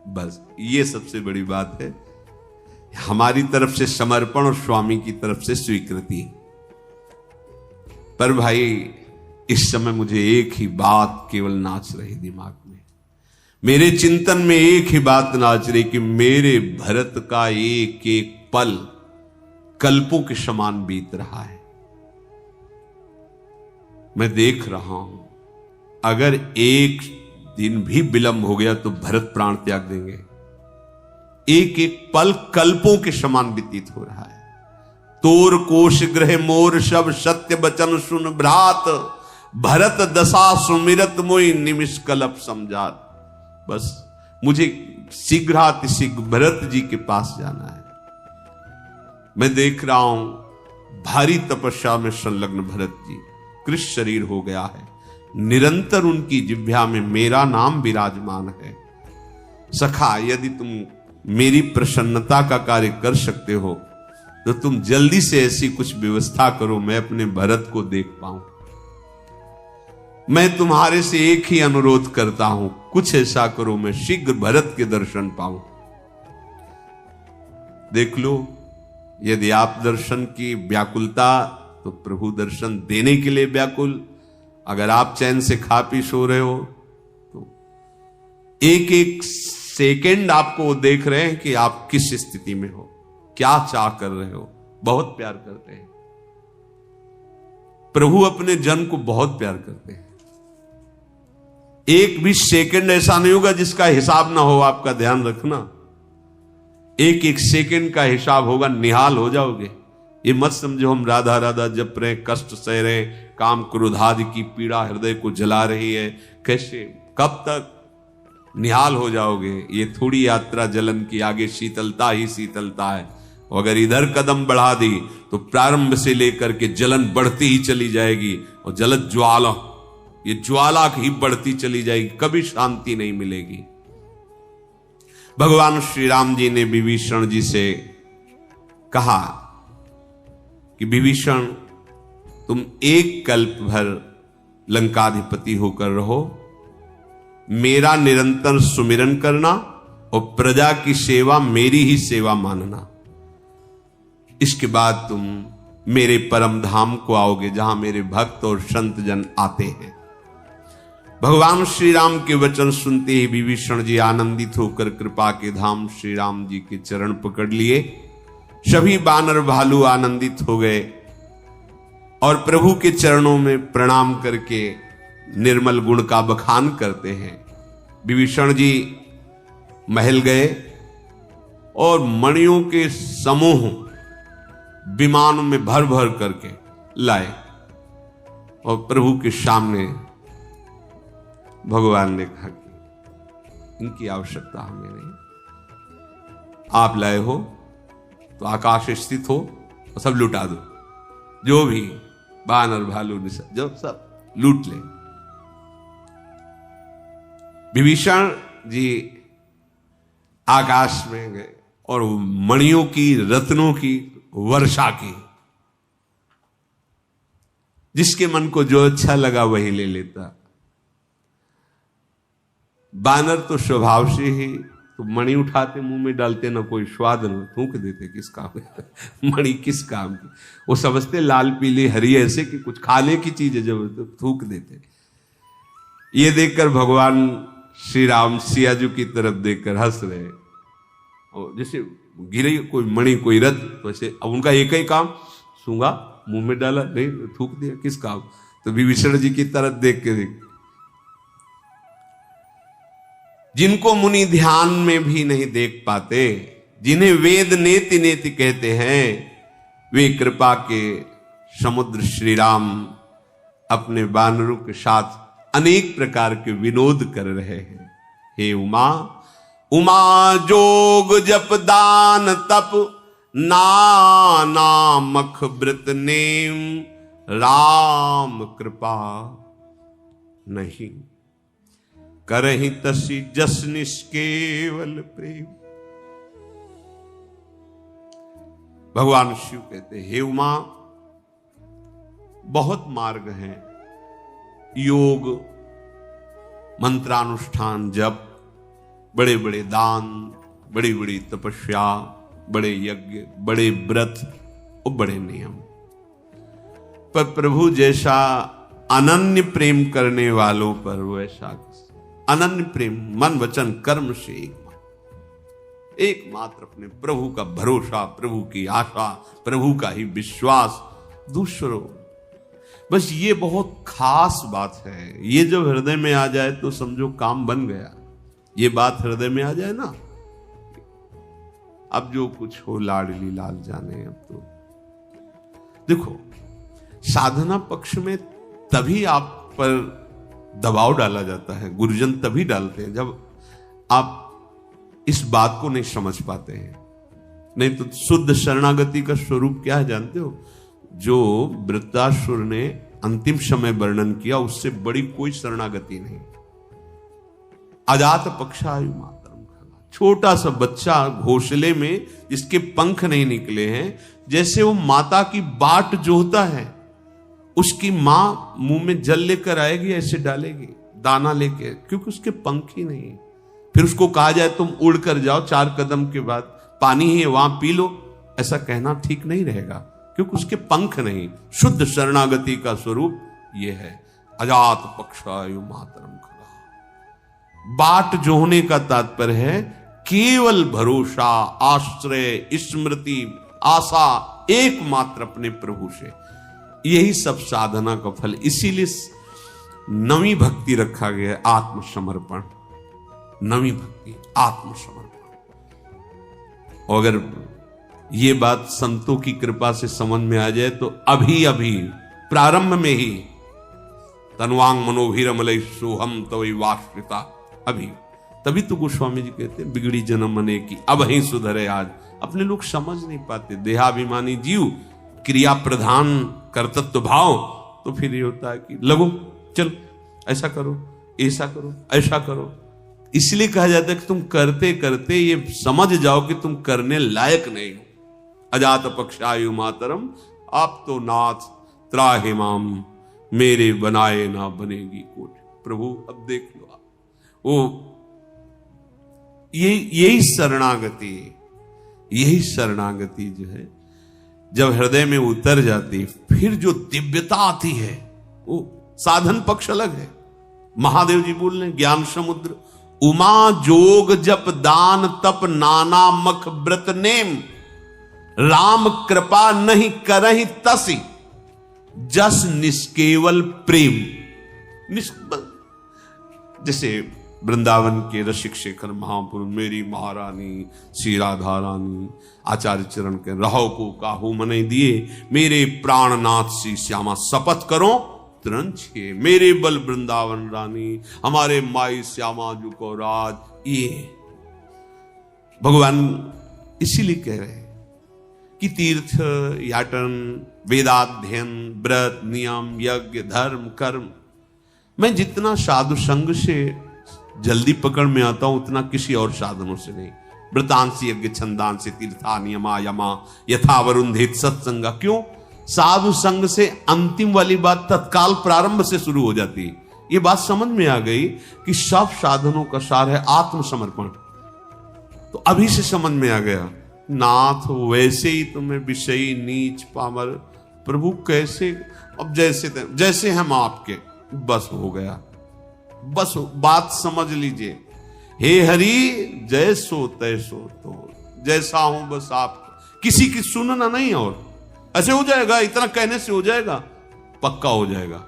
बस ये सबसे बड़ी बात है। हमारी तरफ से समर्पण और स्वामी की तरफ से स्वीकृति। पर भाई, इस समय मुझे एक ही बात केवल नाच रही दिमाग में, मेरे चिंतन में एक ही बात नाच रही कि मेरे भरत का एक एक पल कल्पों के समान बीत रहा है। मैं देख रहा हूं, अगर एक दिन भी विलंब हो गया तो भरत प्राण त्याग देंगे। एक एक पल कल्पों के समान व्यतीत हो रहा है। तोर कोश ग्रह मोर सब सत्य बचन सुन भ्रात, भरत दशा सुमिरत मोई निमिष कल्प समझात। बस मुझे शीघ्रातिशीघ्र भरत जी के पास जाना है। मैं देख रहा हूं भारी तपस्या में संलग्न भरत जी, कृष्ण शरीर हो गया है, निरंतर उनकी जिह्वा में मेरा नाम विराजमान है। सखा, यदि तुम मेरी प्रसन्नता का कार्य कर सकते हो तो तुम जल्दी से ऐसी कुछ व्यवस्था करो, मैं अपने भरत को देख पाऊं। मैं तुम्हारे से एक ही अनुरोध करता हूं, कुछ ऐसा करो मैं शीघ्र भरत के दर्शन पाऊं। देख लो, यदि आप दर्शन की व्याकुलता, तो प्रभु दर्शन देने के लिए व्याकुल। अगर आप चैन से खा पी सो रहे हो तो एक एक सेकंड आपको वो देख रहे हैं कि आप किस स्थिति में हो, क्या चाह कर रहे हो। बहुत प्यार करते हैं प्रभु, अपने जन को बहुत प्यार करते हैं। एक भी सेकंड ऐसा नहीं होगा जिसका हिसाब ना हो, आपका ध्यान रखना। एक एक सेकंड का हिसाब होगा, निहाल हो जाओगे। ये मत समझो हम राधा राधा जप रहे, कष्ट सह रहे, काम क्रोध आदि की पीड़ा हृदय को जला रही है, कैसे, कब तक निहाल हो जाओगे। ये थोड़ी यात्रा जलन की, आगे शीतलता ही शीतलता है। और अगर इधर कदम बढ़ा दी तो प्रारंभ से लेकर के जलन बढ़ती ही चली जाएगी, और जलद ज्वाला, ये ज्वाला ही बढ़ती चली जाएगी, कभी शांति नहीं मिलेगी। भगवान श्री राम जी ने विभीषण जी से कहा कि विभीषण, तुम एक कल्प भर लंकाधिपति होकर रहो, मेरा निरंतर सुमिरन करना और प्रजा की सेवा मेरी ही सेवा मानना। इसके बाद तुम मेरे परम धाम को आओगे, जहां मेरे भक्त और संत जन आते हैं। भगवान श्री राम के वचन सुनते ही विभीषण जी आनंदित होकर कृपा के धाम श्री राम जी के चरण पकड़ लिए। सभी बानर भालू आनंदित हो गए और प्रभु के चरणों में प्रणाम करके निर्मल गुण का बखान करते हैं। विभीषण जी महल गए, और मणियों के समूह विमानों में भर भर करके लाए और प्रभु के सामने भगवान ने कहा कि इनकी आवश्यकता हमें नहीं, आप लाए हो तो आकाश स्थित हो और सब लुटा दो, जो भी बानर भालू जो सब लूट ले। विभीषण जी आकाश में गए और मणियों की, रत्नों की वर्षा की। जिसके मन को जो अच्छा लगा वही ले लेता। बानर तो स्वभाव से ही तो मणि उठाते मुंह में डालते, ना कोई स्वाद न, थूक देते। किस काम मणि किस काम की? वो समझते लाल पीली हरी ऐसे कि कुछ खाने की चीज है, जब तो थूक देते। ये देखकर भगवान श्री राम सियाजू की तरफ देखकर हंस रहे, और जैसे गिरे कोई मणि कोई रत्न, तो ऐसे अब उनका एक ही काम, सूंगा मुंह में डाला, नहीं थूक दिया, किस काम? तो विभीषण जी की तरफ देख के देख, जिनको मुनि ध्यान में भी नहीं देख पाते, जिन्हें वेद नेति नेति कहते हैं, वे कृपा के समुद्र श्री राम अपने वानरों के साथ अनेक प्रकार के विनोद कर रहे हैं। हे उमा, उमा जोग जप दान तप नाना मख व्रत नेम, राम कृपा नहीं करहि तसी जस निष्केवल प्रेम। भगवान शिव कहते हे उमा, बहुत मार्ग हैं, योग, मंत्रानुष्ठान, जप, बड़े बड़े दान, बड़ी बड़ी तपस्या, बड़े यज्ञ, बड़े व्रत और बड़े नियम, पर प्रभु जैसा अनन्य प्रेम करने वालों पर वैसा अनन्य प्रेम मन वचन कर्म से एकमात्र अपने प्रभु का भरोसा, प्रभु की आशा, प्रभु का ही विश्वास, दूसरों। बस ये बहुत खास बात है। ये जब हृदय में आ जाए तो समझो काम बन गया। ये बात हृदय में आ जाए ना, अब जो कुछ हो लाडली लाल जाने। अब तो देखो, साधना पक्ष में तभी आप पर दबाव डाला जाता है, गुरुजन तभी डालते हैं जब आप इस बात को नहीं समझ पाते हैं। नहीं तो शुद्ध शरणागति का स्वरूप क्या है जानते हो? जो वृत्तासुर ने अंतिम समय वर्णन किया, उससे बड़ी कोई शरणागति नहीं। अजात पक्षायु मातरम खगा, छोटा सा बच्चा घोंसले में जिसके पंख नहीं निकले हैं, जैसे वो माता की बाट जोहता है, उसकी मां मुंह में जल लेकर आएगी, ऐसे डालेगी दाना लेके, क्योंकि उसके पंख ही नहीं। फिर उसको कहा जाए तुम उड़ कर जाओ 4 कदम के बाद, पानी ही है वहां पी लो, ऐसा कहना ठीक नहीं रहेगा, क्योंकि उसके पंख नहीं। शुद्ध शरणागति का स्वरूप यह है, अजात पक्षायु मातरम खगा। बाट जोहने का तात्पर्य है केवल भरोसा, आश्रय, स्मृति, आशा एकमात्र अपने प्रभु से। यही सब साधना का फल। इसीलिए नवी भक्ति रखा गया है, आत्मसमर्पण। नवी भक्ति आत्मसमर्पण। और अगर ये बात संतों की कृपा से समझ में आ जाए तो अभी अभी प्रारंभ में ही तन्वांग मनोभीरमलय सोहम तवै वाश्रिता, अभी तभी तो गोस्वामी जी कहते हैं बिगड़ी जन्म मने की अब ही सुधरे आज। अपने लोग समझ नहीं पाते, देहाभिमानी जीव, क्रिया प्रधान कर्तृत्व भाव, तो फिर ये होता है कि लगो चलो ऐसा करो, ऐसा करो, ऐसा करो। इसलिए कहा जाता है कि तुम करते करते ये समझ जाओ कि तुम करने लायक नहीं हो। अजात पक्षायु मातरम, आप तो नाथ त्राहि माम, मेरे बनाए ना बनेगी कोट। प्रभु अब देख लो आप, वो यही शरणागति, यही शरणागति जो है जब हृदय में उतर जाती, फिर जो दिव्यता आती है वो साधन पक्ष अलग है। महादेव जी बोल रहे ज्ञान समुद्र, उमा जोग जप दान तप नाना मख व्रत नेम, राम कृपा नहीं करहि तसी जस निष्केवल प्रेम। जैसे वृंदावन के रसिक शेखर महापुरुष मेरी महारानी श्री राधा रानी आचार्य चरण के रहो को काहू मने दिए, मेरे प्राणनाथ श्री श्यामा शपथ करो त्रंछे, मेरे बल वृंदावन रानी हमारे माई श्यामा जू को राज। ये भगवान इसीलिए कह रहे हैं कि तीर्थ याटन वेदाध्ययन व्रत नियम यज्ञ धर्म कर्म, मैं जितना साधु संग से जल्दी पकड़ में आता हूं उतना किसी और साधनों से नहीं। व्रतांश यज्ञ छंदांश तीर्था नियमा यमा यथा वरुंधेत सत्संगा। क्यों? साधु संग से अंतिम वाली बात तत्काल प्रारंभ से शुरू हो जाती है। ये बात समझ में आ गई कि सब साधनों का सार है आत्मसमर्पण। तो अभी से समझ में आ गया, नाथ वैसे ही तुम्हें विषयी नीच पामर प्रभु कैसे, अब जैसे हम आपके, बस हो गया, बस बात समझ लीजिए। हे हरि जैसो तैसो तो जैसा हूं बस आप, किसी की सुनना नहीं। और ऐसे हो जाएगा, इतना कहने से हो जाएगा, पक्का हो जाएगा।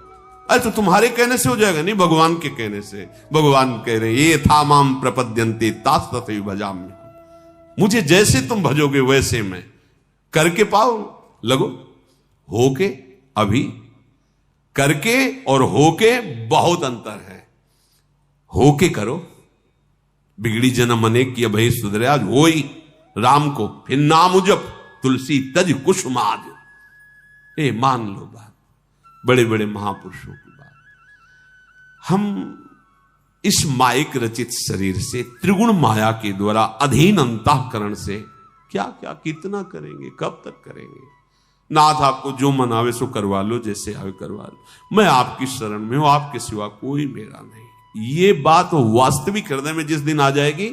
अरे तो तुम्हारे कहने से हो जाएगा नहीं, भगवान के कहने से। भगवान कह रहे ये था माम प्रपद्यन्ते तास तथैव भजामि, मुझे जैसे तुम भजोगे वैसे मैं करके पाओ लगो। होके अभी करके और होके बहुत अंतर है। होके करो, बिगड़ी जन्म मने की भई सुधरे, आज हो ही राम को फिर नाम जप तुलसी तज कुसुमाज। ए मान लो बात, बड़े बड़े महापुरुषों की बात। हम इस माइक रचित शरीर से त्रिगुण माया के द्वारा अधीन अंतःकरण से क्या क्या कितना करेंगे, कब तक करेंगे। नाथ आपको जो मनावे सो करवा लो, जैसे आवे करवा लो। मैं आपकी शरण में हूं, आपके सिवा कोई मेरा नहीं। ये बात वास्तविक हृदय में जिस दिन आ जाएगी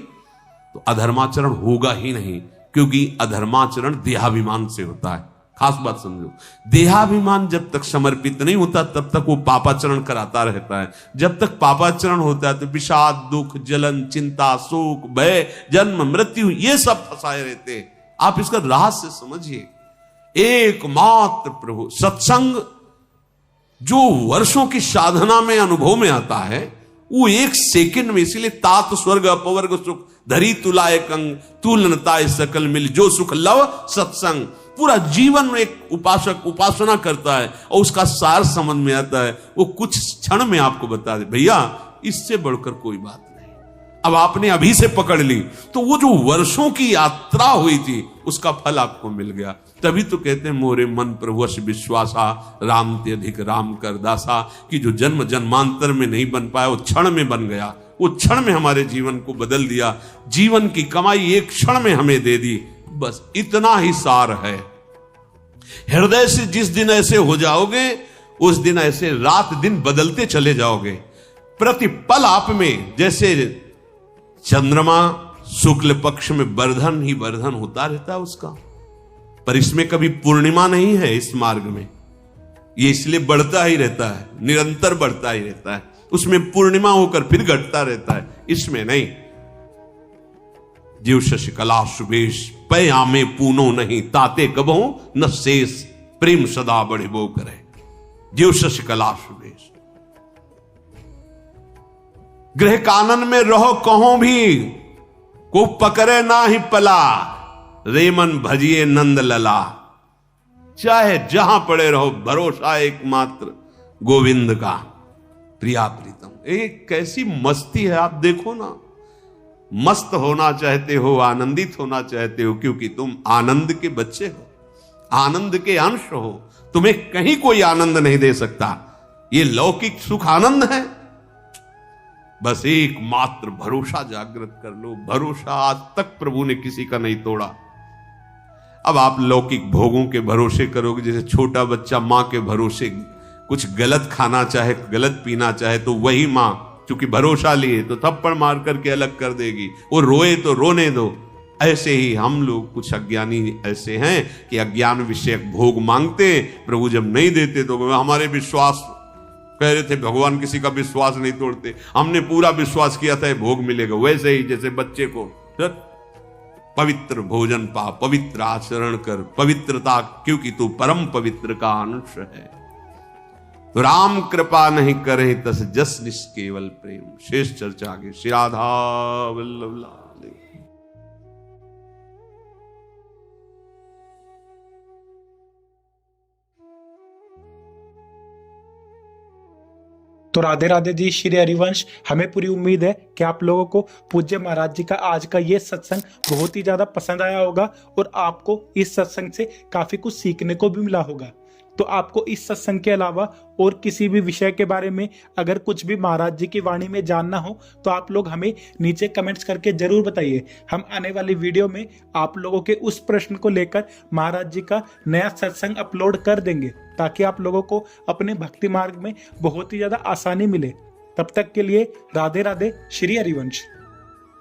तो अधर्माचरण होगा ही नहीं, क्योंकि अधर्माचरण देहाभिमान से होता है। खास बात समझो, देहाभिमान जब तक समर्पित नहीं होता तब तक वो पापाचरण कराता रहता है। जब तक पापाचरण होता है तो विषाद दुख जलन चिंता शोक भय जन्म मृत्यु ये सब फंसाए रहते हैं। आप इसका रहस्य समझिए। एकमात्र प्रभु सत्संग जो वर्षों की साधना में अनुभव में आता है, वो एक सेकंड में, इसीलिए तात स्वर्ग अपवर्ग सुख धरी तुलाए कंग तुलनताए सकल मिल जो सुख लव सत्संग। पूरा जीवन में एक उपासक उपासना करता है और उसका सार समझ में आता है, वो कुछ क्षण में आपको बता दे भैया इससे बढ़कर कोई बात नहीं। अब आपने अभी से पकड़ ली तो वो जो वर्षों की यात्रा हुई थी उसका फल आपको मिल गया। तभी तो कहते हैं मोरे मन प्रभुवश विश्वासा राम ते अधिक राम कर दासा, कि जो जन्म जन्मांतर में नहीं बन पाया वो क्षण में बन गया। वो क्षण में हमारे जीवन को बदल दिया, जीवन की कमाई एक क्षण में हमें दे दी। बस इतना ही सार है। हृदय से जिस दिन ऐसे हो जाओगे उस दिन ऐसे रात दिन बदलते चले जाओगे। प्रतिपल आप में जैसे चंद्रमा शुक्ल पक्ष में वर्धन ही वर्धन होता रहता है उसका, पर इसमें कभी पूर्णिमा नहीं है। इस मार्ग में ये इसलिए बढ़ता ही रहता है, निरंतर बढ़ता ही रहता है। उसमें पूर्णिमा होकर फिर घटता रहता है, इसमें नहीं। जीव शशिकला सुबेश पै आमे पूनो नहीं ताते कबो न शेष प्रेम सदा बढ़े वो करे। जीव शशिकला सुबेश गृह कानन में रहो कहो भी को पकड़े ना ही पला, रेमन भजिए नंद लला। चाहे जहां पड़े रहो भरोसा एकमात्र गोविंद का प्रिया प्रीतम। एक कैसी मस्ती है, आप देखो ना। मस्त होना चाहते हो, आनंदित होना चाहते हो, क्योंकि तुम आनंद के बच्चे हो, आनंद के अंश हो। तुम्हें कहीं कोई आनंद नहीं दे सकता। ये लौकिक सुख आनंद है। बस एकमात्र भरोसा जागृत कर लो। भरोसा आज तक प्रभु ने किसी का नहीं तोड़ा। अब आप लौकिक भोगों के भरोसे करोगे, जैसे छोटा बच्चा मां के भरोसे कुछ गलत खाना चाहे, गलत पीना चाहे, तो वही मां चूंकि भरोसा लिए तो थप्पड़ मार करके अलग कर देगी। वो रोए तो रोने दो। ऐसे ही हम लोग कुछ अज्ञानी ऐसे हैं कि अज्ञान विषयक भोग मांगते, प्रभु जब नहीं देते तो हमारे विश्वास कह रहे थे भगवान किसी का विश्वास नहीं तोड़ते, हमने पूरा विश्वास किया था भोग मिलेगा। वैसे ही जैसे बच्चे को पवित्र भोजन पा, पवित्र आचरण कर, पवित्रता क्योंकि तू परम पवित्र का अंश है। राम कृपा नहीं करे तस जस निष्केवल प्रेम। शेष चर्चा आगे। श्री राधा वल्लभ लाल। तो राधे राधे जी, श्री हरिवंश। हमें पूरी उम्मीद है कि आप लोगों को पूज्य महाराज जी का आज का ये सत्संग बहुत ही ज्यादा पसंद आया होगा और आपको इस सत्संग से काफी कुछ सीखने को भी मिला होगा। तो आपको इस सत्संग के अलावा और किसी भी विषय के बारे में अगर कुछ भी महाराज जी की वाणी में जानना हो तो आप लोग हमें नीचे कमेंट्स करके जरूर बताइए। हम आने वाली वीडियो में आप लोगों के उस प्रश्न को लेकर महाराज जी का नया सत्संग अपलोड कर देंगे, ताकि आप लोगों को अपने भक्ति मार्ग में बहुत ही ज्यादा आसानी मिले। तब तक के लिए राधे राधे, श्री हरिवंश।